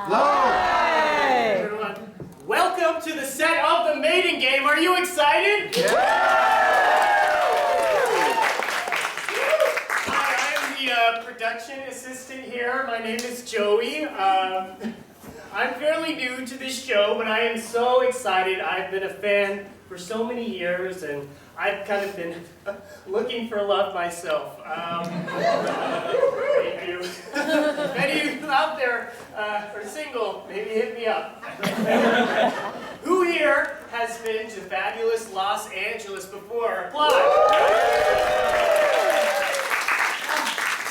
Hey! Everyone, welcome to the set of the mating game. Are you excited? Yeah! Hi, I am the production assistant here. My name is Joey. I'm fairly new to this show, but I am so excited. I've been a fan for so many years, and I've kind of been looking for love myself. If any of you out there are single, maybe hit me up. Who here has been to fabulous Los Angeles before? Apply.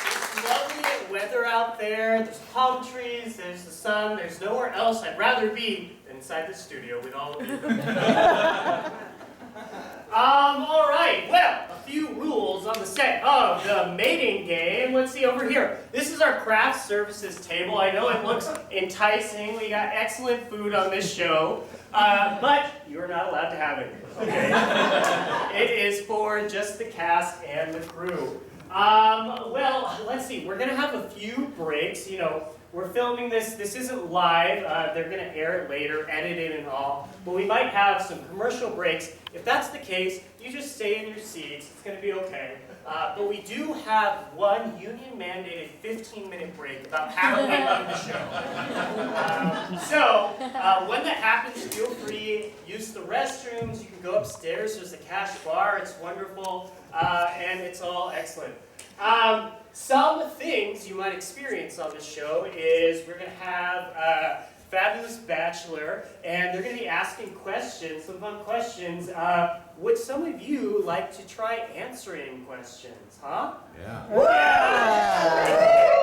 It's lovely weather out there. There's palm trees, there's the sun. There's nowhere else I'd rather be than inside the studio with all of you. All right, well, a few rules on the set of the mating game. Let's see over here. This is our craft services table. I know it looks enticing. We got excellent food on this show, but you're not allowed to have it, okay? It is for just the cast and the crew. Well, let's see. We're gonna have a few breaks. You know, we're filming this. This isn't live. They're gonna air it later, edit it and all. But we might have some commercial breaks. If that's the case, you just stay in your seats. It's gonna be okay. But we do have one union-mandated 15-minute break about halfway through the show. So when that happens, feel free. Use the restrooms. You can go upstairs. There's a cash bar. It's wonderful, and it's all excellent. Some things you might experience on this show is we're going to have a fabulous Bachelor, and they're going to be asking questions, some fun questions. Would some of you like to try answering questions, huh? Yeah.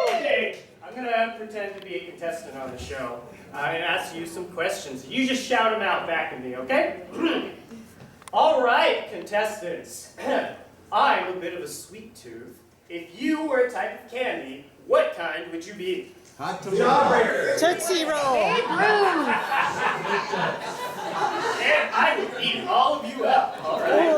Okay. I'm going to pretend to be a contestant on the show and ask you some questions. You just shout them out back at me, okay? All right, contestants. I'm a bit of a sweet tooth. If you were a type of candy, what kind would you be? Hot Jawbreaker. Tootsie Roll. And I would eat all of you up. All right.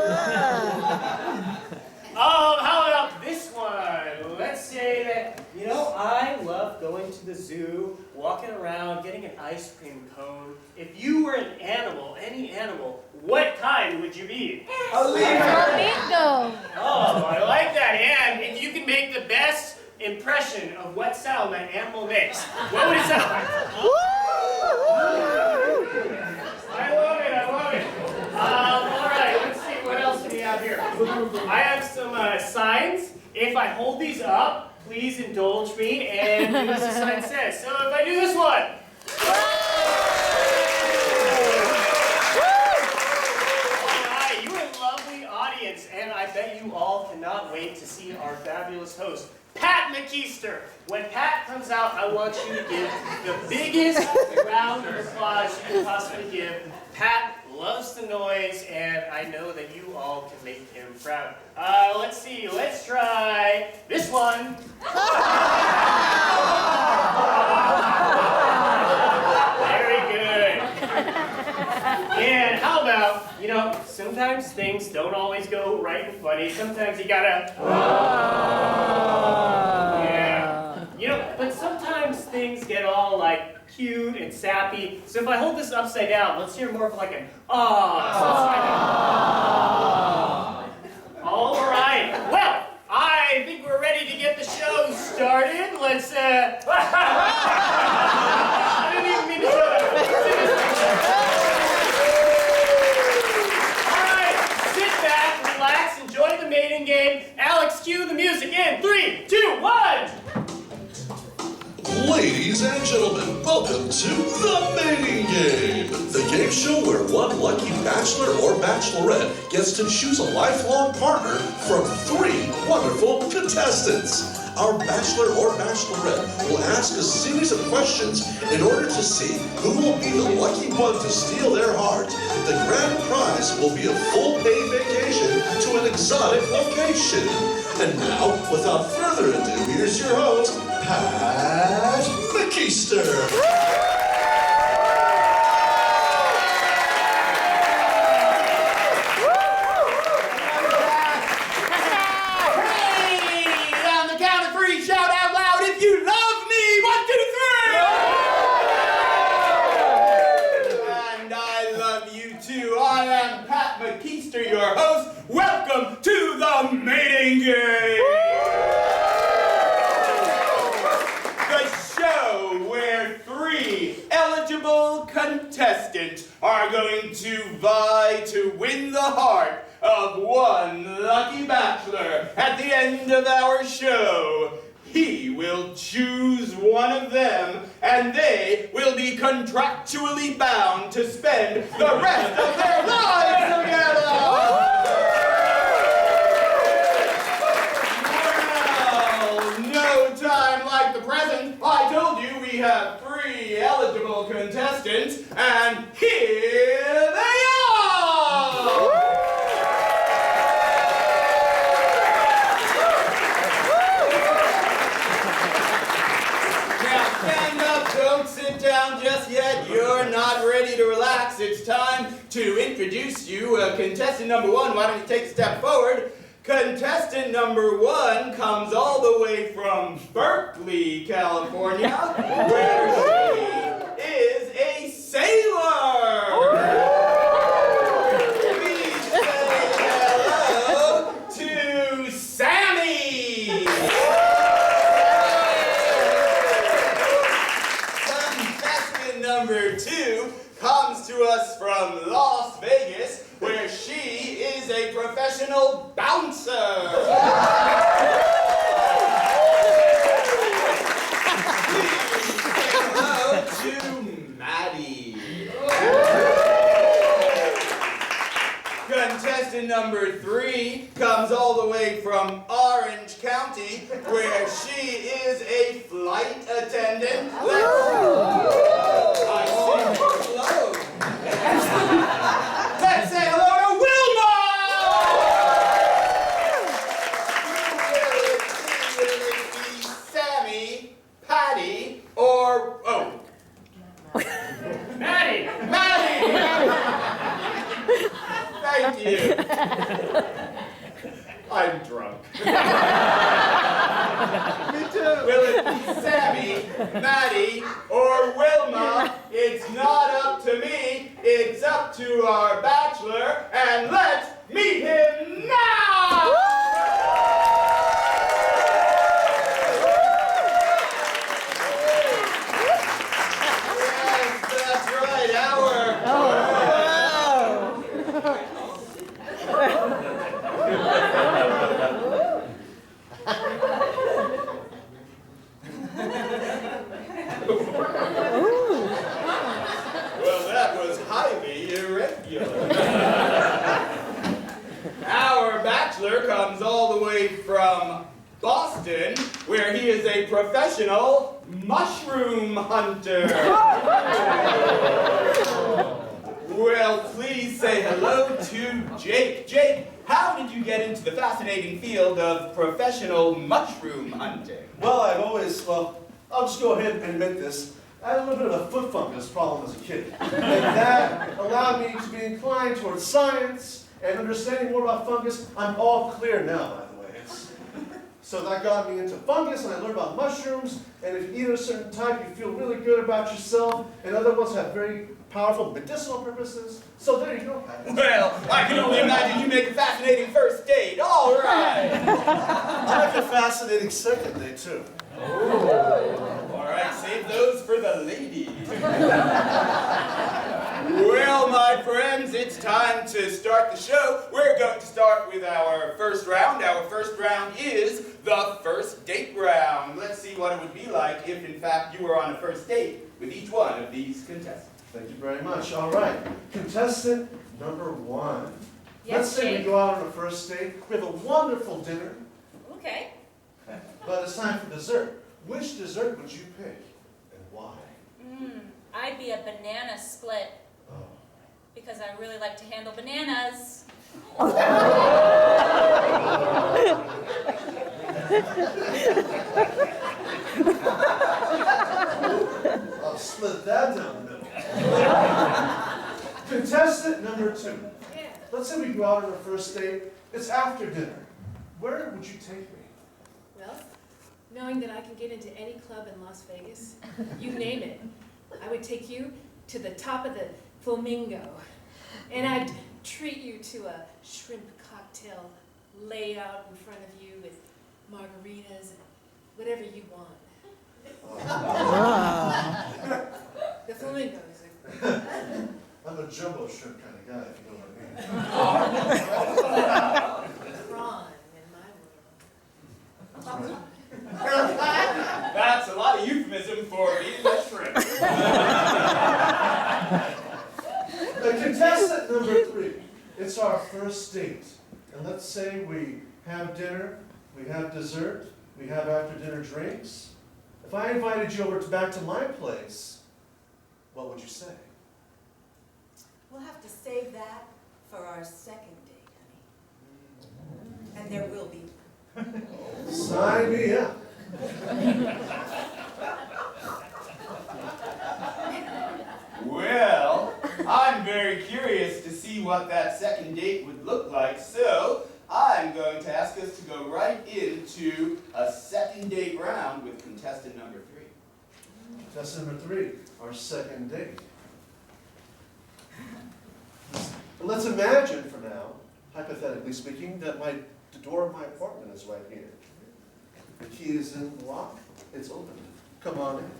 How about this one? Let's say that, you know, I love going to the zoo, walking around, getting an ice cream cone. If you were an animal, any animal, what kind would you be? A lemur. Flamingo. Oh, I like that. And if you can make the best impression of what sound that animal makes, what would it sound like? I love it, I love it. All right, let's see, what else do we have here? I have some signs. If I hold these up, please indulge me and do as the sign says. So if I do this one. And I bet you all cannot wait to see our fabulous host, Pat McKeister. When Pat comes out, I want you to give the biggest round of applause you can possibly give. Pat loves the noise, and I know that you all can make him proud. Let's see, let's try this one. Very good. And how about, you know, sometimes things don't always go right and funny. Sometimes you gotta, yeah. You know, but sometimes things get all like cute and sappy. So if I hold this upside down, let's hear more of like an All right. Well, I think we're ready to get the show started. Let's, I didn't even mean to show that. Relax, enjoy the mating game. Alex, cue the music in 3, 2, 1. Ladies and gentlemen, welcome to the mating game. The game show where one lucky bachelor or bachelorette gets to choose a lifelong partner from 3 wonderful contestants. Our bachelor or bachelorette will ask a series of questions in order to see who will be the lucky one to steal their heart. The grand prize will be a full-paid vacation to an exotic location. And now, without further ado, here's your host, Pat McKeister. Shout out loud if you love me! 1, 2, 3! going to vie to win the heart of one lucky bachelor at the end of our show. He will choose one of them, and they will be contractually bound to spend the rest of their lives together! Well, no time like the present. I told you we have 3 eligible contestants, and here they are! Don't sit down just yet. You're not ready to relax. It's time to introduce you contestant number 1. Why don't you take a step forward? Contestant number 1 comes all the way from Berkeley, California, where she is a sailor. Please say hello to Sammy. Number 2 comes to us from Las Vegas, where she is a professional bouncer. Please say hello to Maddie. Contestant number 3 comes all the way from Orange County, where she is a flight attendant. Let's say hello to Wilma! Will it be Sammy, Patty, or... oh. Maddie! Thank you. I'm drunk. Me too. Will it be Sammy, Maddie, or Wilma? It's not up to me. It's up to our bachelor, and let's meet him now! Yes, that's right, Well, that was highly irregular. Our bachelor comes all the way from Boston, where he is a professional mushroom hunter. Well, please say hello to Jake. Jake, how did you get into the fascinating field of professional mushroom hunting? Well, I'll just go ahead and admit this. I had a little bit of a foot fungus problem as a kid. And that allowed me to be inclined towards science and understanding more about fungus. I'm all clear now, by the way. So that got me into fungus, and I learned about mushrooms. And if you eat a certain type, you feel really good about yourself. And other ones have very powerful medicinal purposes. So there you go. Well, I can only imagine you make a fascinating first date. All right. I like a fascinating second date, too. All right, save those for the ladies. Well, my friends, it's time to start the show. We're going to start with our first round. Our first round is the first date round. Let's see what it would be like if, in fact, you were on a first date with each one of these contestants. Thank you very much. All right. Contestant number 1. Yes, Let's say we Jake. go out on a first date. We have a wonderful dinner, Okay. but it's time for dessert. Which dessert would you pick, and why? I'd be a banana split Oh. because I really like to handle bananas. I'll split that down the middle. Contestant number 2. Yeah. Let's say we go out on a first date. It's after dinner. Where would you take me? Well, knowing that I can get into any club in Las Vegas, you name it, I would take you to the top of the Flamingo, and I'd treat you to a shrimp cocktail laid out in front of you with margaritas and whatever you want. The Flamingo is I'm a jumbo shrimp kind of guy, if you know what I mean. Prawn in my world. That's a lot of euphemism for eating a shrimp. Contestant number 3. It's our first date. And let's say we have dinner, we have dessert, we have after dinner drinks. If I invited you back to my place, what would you say? We'll have to save that for our second date, honey. And there will be. Sign me up. Well, I'm very curious to see what that second date would look like, so I'm going to ask us to go right into a second date round with contestant number 3. Contestant number 3, our second date. Let's imagine for now, hypothetically speaking, that the door of my apartment is right here. The key is in the lock. It's open. Come on in.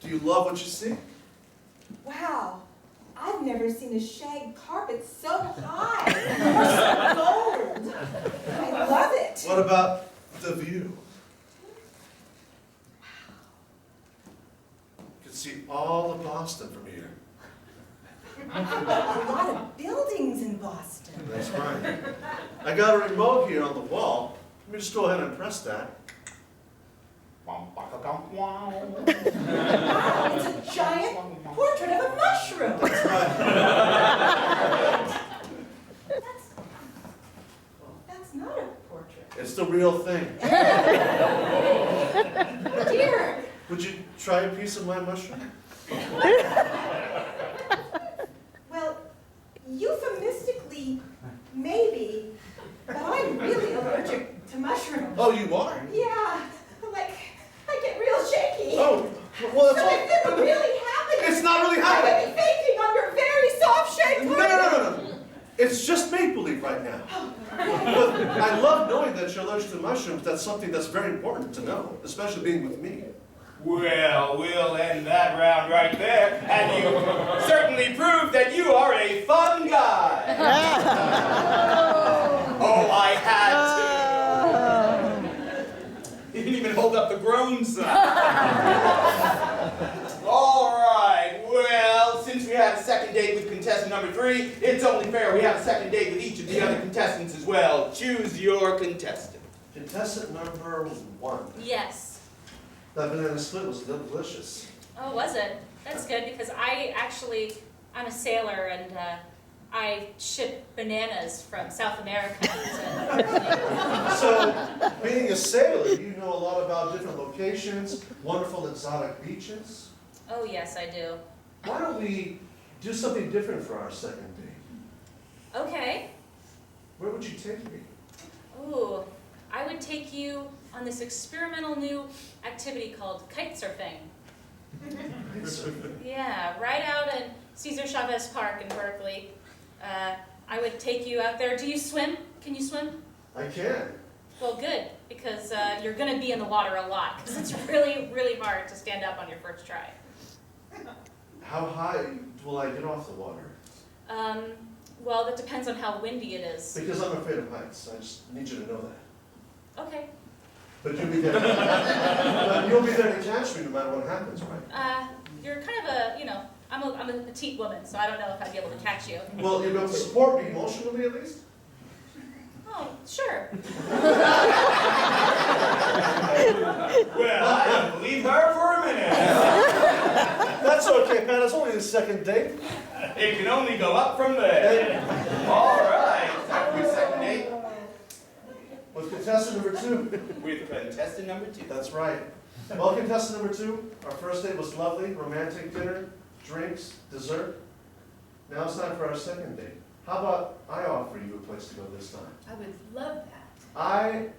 Do you love what you see? Wow, I've never seen a shag carpet so high or so gold. I love it. What about the view? You can see all of Boston from here. A lot of buildings in Boston. That's right. I got a remote here on the wall. Let me just go ahead and press that. Wow, it's a giant portrait of a mushroom. That's right. That's not a portrait. It's the real thing. Dear. Would you try a piece of my mushroom? Well, euphemistically, maybe, but I'm really allergic to mushrooms. Oh, you are? Yeah, like, I get real shaky. Oh, well, So if it were really happening, It's not really I happening. would be fainting on your very soft-shaped No. It's just make-believe right now. But I love knowing that you're allergic to mushrooms. That's something that's very important to know, especially being with me. Well, we'll end that round right there, and you certainly proved that you are a fun guy. Oh, I had to. He didn't even hold up the groan sign. All right, well, since we had a second date with contestant number 3, it's only fair we have a second date with each of the other contestants as well. Choose your contestant. Contestant number 1. Yes. That banana split was delicious. Oh, was it? That's good because I'm a sailor and I ship bananas from South America to So, being a sailor, you know a lot about different locations, wonderful exotic beaches. Oh, yes, I do. Why don't we do something different for our second date? Okay. Where would you take me? Ooh, I would take you on this experimental new activity called kite surfing. Yeah, right out in Cesar Chavez Park in Berkeley. I would take you out there. Do you swim? Can you swim? I can. Well, good, because you're going to be in the water a lot, because it's really, really hard to stand up on your first try. How high will I get off the water? Well, that depends on how windy it is. Because I'm afraid of heights. I just need you to know that. Okay. But you'll be there. But you'll be there to catch me no matter what happens, right? You're kind of I'm a petite woman, so I don't know if I'd be able to catch you. Well, you'll be able to support me emotionally at least? Oh, sure. Well, I don't believe her for a minute. That's okay, Pat. It's only the second date. It can only go up from there. All right, time for your second date With contestant number 2. with contestant number 2. That's right. Well, contestant number 2, our first date was lovely, romantic dinner, drinks, dessert. Now it's time for our second date. How about I offer you a place to go this time? I would love that. I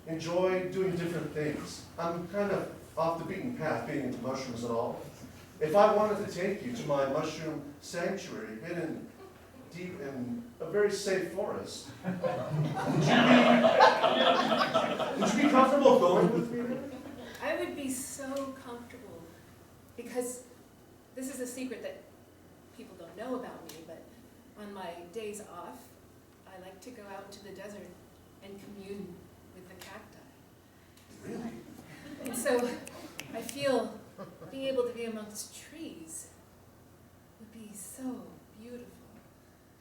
enjoy doing different things. I'm kind of off the beaten path, being into mushrooms and all. If I wanted to take you to my mushroom sanctuary, hidden deep in a very safe forest, would you be comfortable going with me there? I would be so comfortable because this is a secret that people don't know about me, but on my days off, I like to go out into the desert and commune with the cacti. Really? And so I feel being able to be amongst trees would be so beautiful.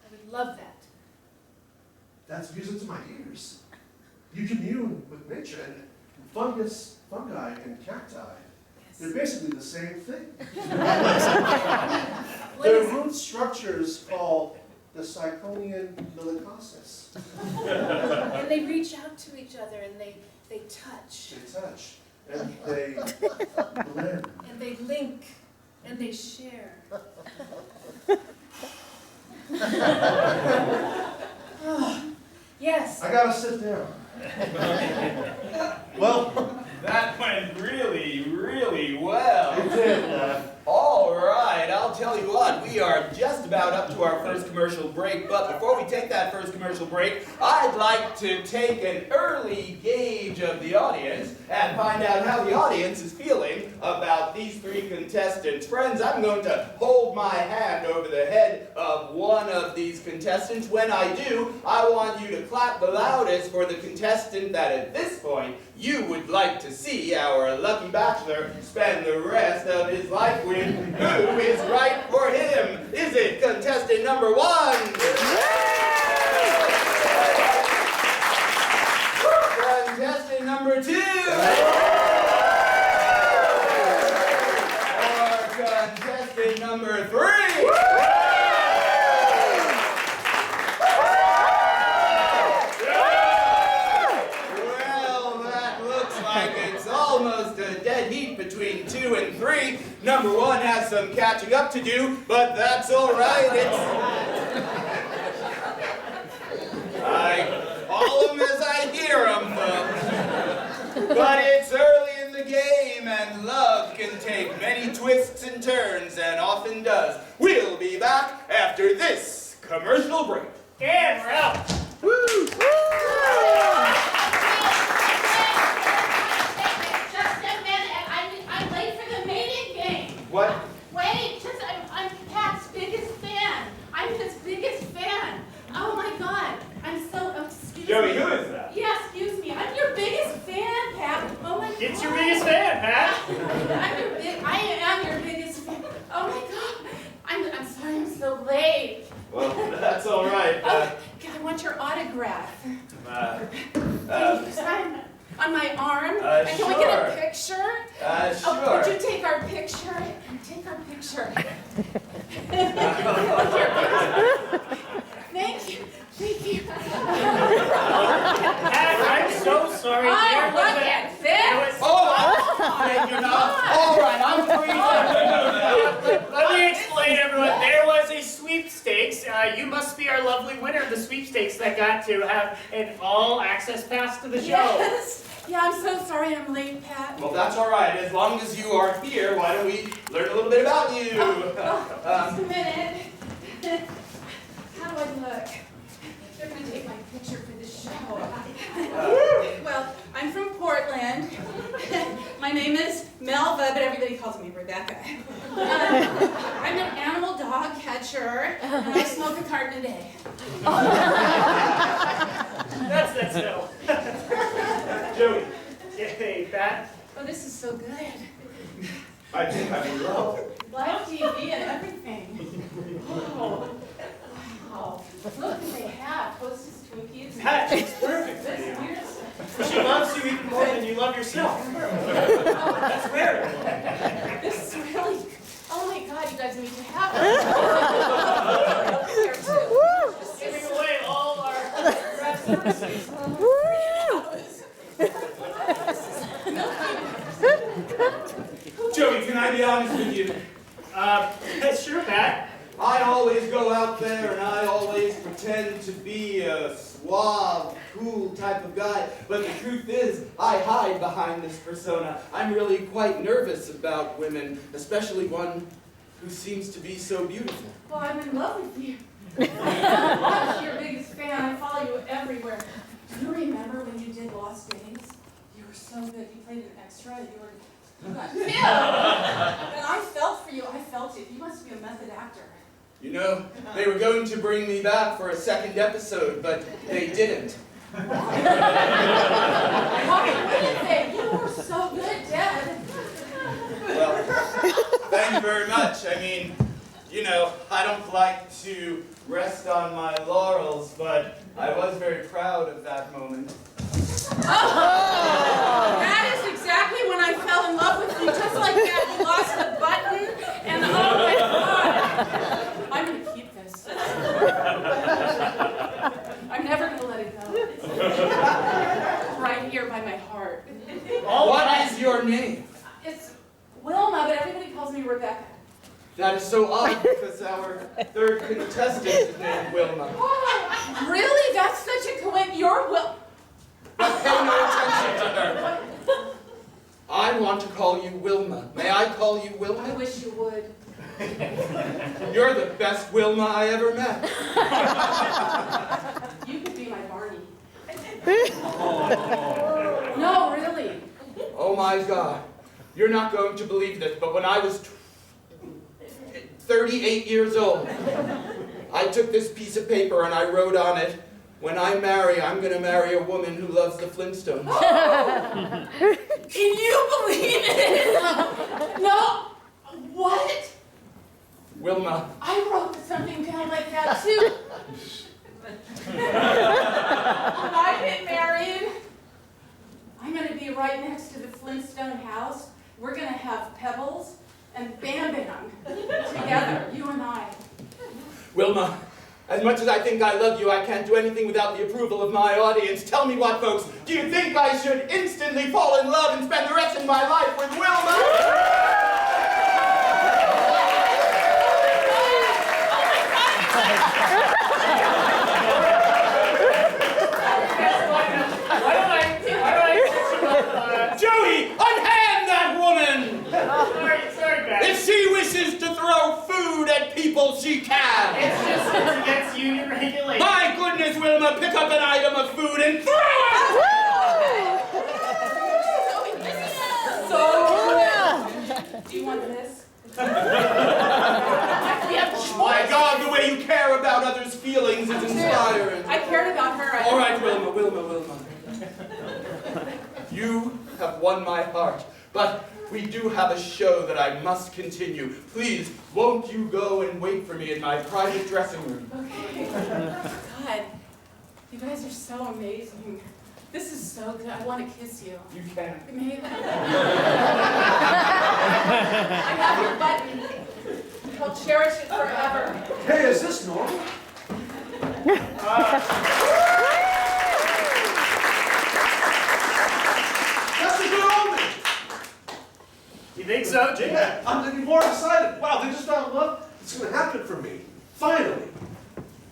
I would love that. That's music to my ears. You commune with nature, and fungi, and cacti. They're basically the same thing. Their root structures called the Syconian millicosis. And they reach out to each other and they touch. They touch, and they blend. And they link and they share. Oh, yes. I gotta sit down. Well, That went really, really well. it did. All right, I'll tell you what, we are just about up to our first commercial break, but before we take that first commercial break, I'd like to take an early gauge of the audience and find out how the audience is feeling about these three contestants. Friends, I'm going to hold my hand over the head of one of these contestants. When I do, I want you to clap the loudest for the contestant that at this point you would like to see our lucky bachelor spend the rest of his life with. Who is right for him? Is it contestant number 1? Contestant number 2? Or contestant number 3? Almost a dead heat between 2 and 3. Number 1 has some catching up to do, but that's all right. I call them as I hear them, folks. But it's early in the game, and love can take many twists and turns, and often does. We'll be back after this commercial break. And we're out. Woo! What? Wait, I'm Pat's biggest fan. I'm his biggest fan. Oh my God, excuse Joey, me. who is that? Yeah, excuse me. I'm your biggest fan, Pat. Oh my God. It's your biggest fan, Pat. I am your biggest fan. Oh my God. I'm sorry I'm so late. Well, that's all right. God, I want your autograph. Can you sign on my arm? And can we get a picture? Sure. Oh, would you take our picture? Take our picture. Thank you. Thank you. Pat, I'm so sorry. Oh, There was look a- at there this. was- You're not. All right, I'm free. Let me explain, everyone. There was a sweepstakes. You must be our lovely winner of the sweepstakes that got to have an all-access pass to the show. Yes. Yeah, I'm so sorry I'm late, Pat. Well, that's all right. As long as you are here, why don't we learn a little bit about you? Just a minute. How do I look? They're going to take my picture for the show. Well, I'm from Portland. My name is Melva, but everybody calls me Rebecca. I'm an animal dog catcher, and I smoke a carton a day. That's no. Joey. Hey, Pat. Oh, this is so good. I think I'm in love. Live TV and everything. Oh, wow. Look what they have. Hostess Twinkies. Pat, she's perfect for This you. here's She loves you even more than you love yourself. That's fair. This is really, oh my God, you guys need to have it. Here too. Just giving away all our craft services. Joey, can I be honest with you? Sure, Pat. I always go out there and I always pretend to be a suave, cool type of guy, but the truth is, I hide behind this persona. I'm really quite nervous about women, especially one who seems to be so beautiful. Well, I'm in love with you. I'm your biggest fan. I follow you everywhere. Do you remember when you did Lost Days? You were so good. You played an extra. You got killed. And I felt for you. I felt it. You must be a method actor. You know, they were going to bring me back for a second episode, but they didn't. Oh, Benedict, you were so good, Dad. Well, thank you very much. I mean, you know, I don't like to rest on my laurels, but I was very proud of that moment. Oh, that is exactly when I fell in love with you. Just like that, you lost the button, and oh my God. I'm going to keep this. I'm never going to let it go. It's right here by my heart. What is your name? It's Wilma, but everybody calls me Rebecca. That is so odd because our third contestant is named Wilma. Oh, really? That's such a coincidence. You're But pay no attention to her. I want to call you Wilma. May I call you Wilma? I wish you would. You're the best Wilma I ever met. You could be my Barney. No, really. Oh my God. You're not going to believe this, but when I was 38 years old, I took this piece of paper and I wrote on it, when I marry, I'm going to marry a woman who loves the Flintstones. Can you believe it? No. What? Wilma. I wrote something down like that too. When I get married, I'm going to be right next to the Flintstone house. We're going to have Pebbles and Bam Bam together, you and I. Wilma, as much as I think I love you, I can't do anything without the approval of my audience. Tell me what, folks. Do you think I should instantly fall in love and spend the rest of my life with Wilma? Joey, unhand that woman! Sorry, guys. If she wishes to throw food at people, she can. It's just against union regulations. My goodness, Wilma, pick up an item of food and throw it! So good. Do you want this? We have choice. My God, the way you care about others' feelings is inspiring. I cared about her. All right, Wilma. You have won my heart, but we do have a show that I must continue. Please, won't you go and wait for me in my private dressing room? Okay. God, you guys are so amazing. This is so good. I want to kiss you. You can. May I have your button. I'll cherish it forever. Hey, is this normal? That's a good omen. You think so, Jim? Yeah, I'm getting more excited. Wow, they just found love. It's going to happen for me. Finally.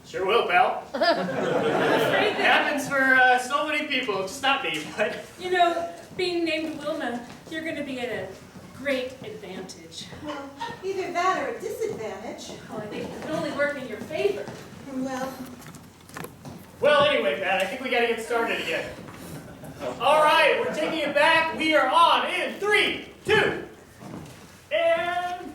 Sure will, pal. I'm afraid It that, happens for so many people, just not me, but... you know, being named Wilma, you're going to be at a great advantage. Well, either that or a disadvantage. Oh, I think it can only work in your favor. Well, Well, anyway, Pat, I think we gotta get started again. All right, we're taking it back. We are on in 3, 2, and...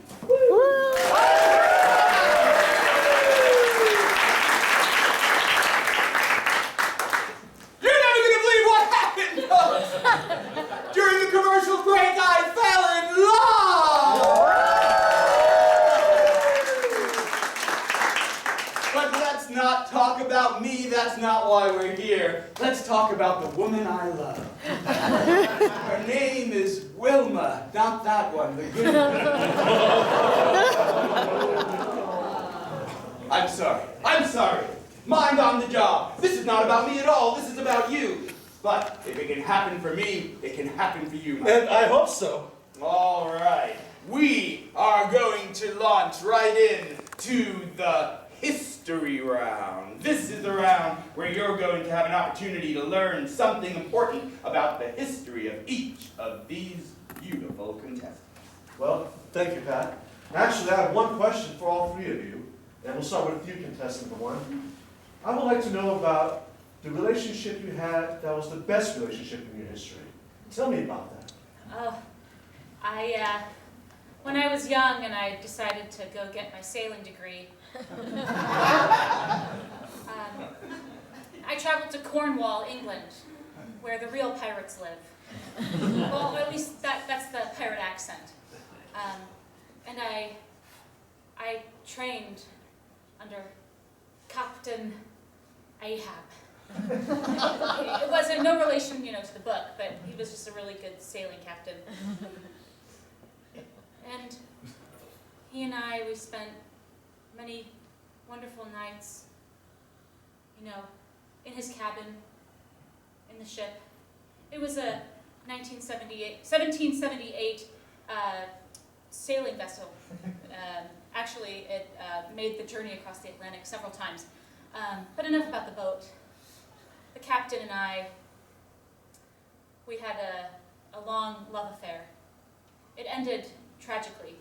You're never gonna believe what happened, folks! During the commercial break, I fell in love! But let's not talk about me, that's not why we're here. Let's talk about the woman I love. Her name is Wilma, not that one, the good one. I'm sorry. Mind on the job. This is not about me at all, this is about you. But if it can happen for me, it can happen for you, my And I hope so. all right, we are going to launch right in to the history round. This is the round where you're going to have an opportunity to learn something important about the history of each of these beautiful contestants. Well, thank you, Pat. Actually, I have one question for all three of you, and we'll start with you, contestant number one. I would like to know about the relationship you had that was the best relationship in your history. Tell me about that. Oh, when I was young and I decided to go get my sailing degree, I traveled to Cornwall, England, where the real pirates live. Well, at least that's the pirate accent. And I trained under Captain Ahab. It was in no relation, to the book, but he was just a really good sailing captain. And he and we spent many wonderful nights, in his cabin, in the ship. It was a 1778 sailing vessel. Actually, it made the journey across the Atlantic several times. But enough about the boat. The captain and we had a long love affair. It ended tragically.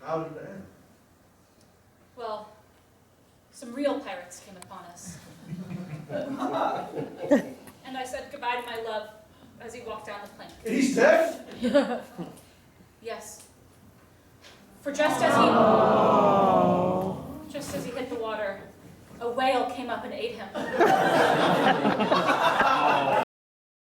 How did it end? Well, some real pirates came upon us. And I said goodbye to my love as he walked down the plank. He's dead? Yes. For just as he hit the water, a whale came up and ate him.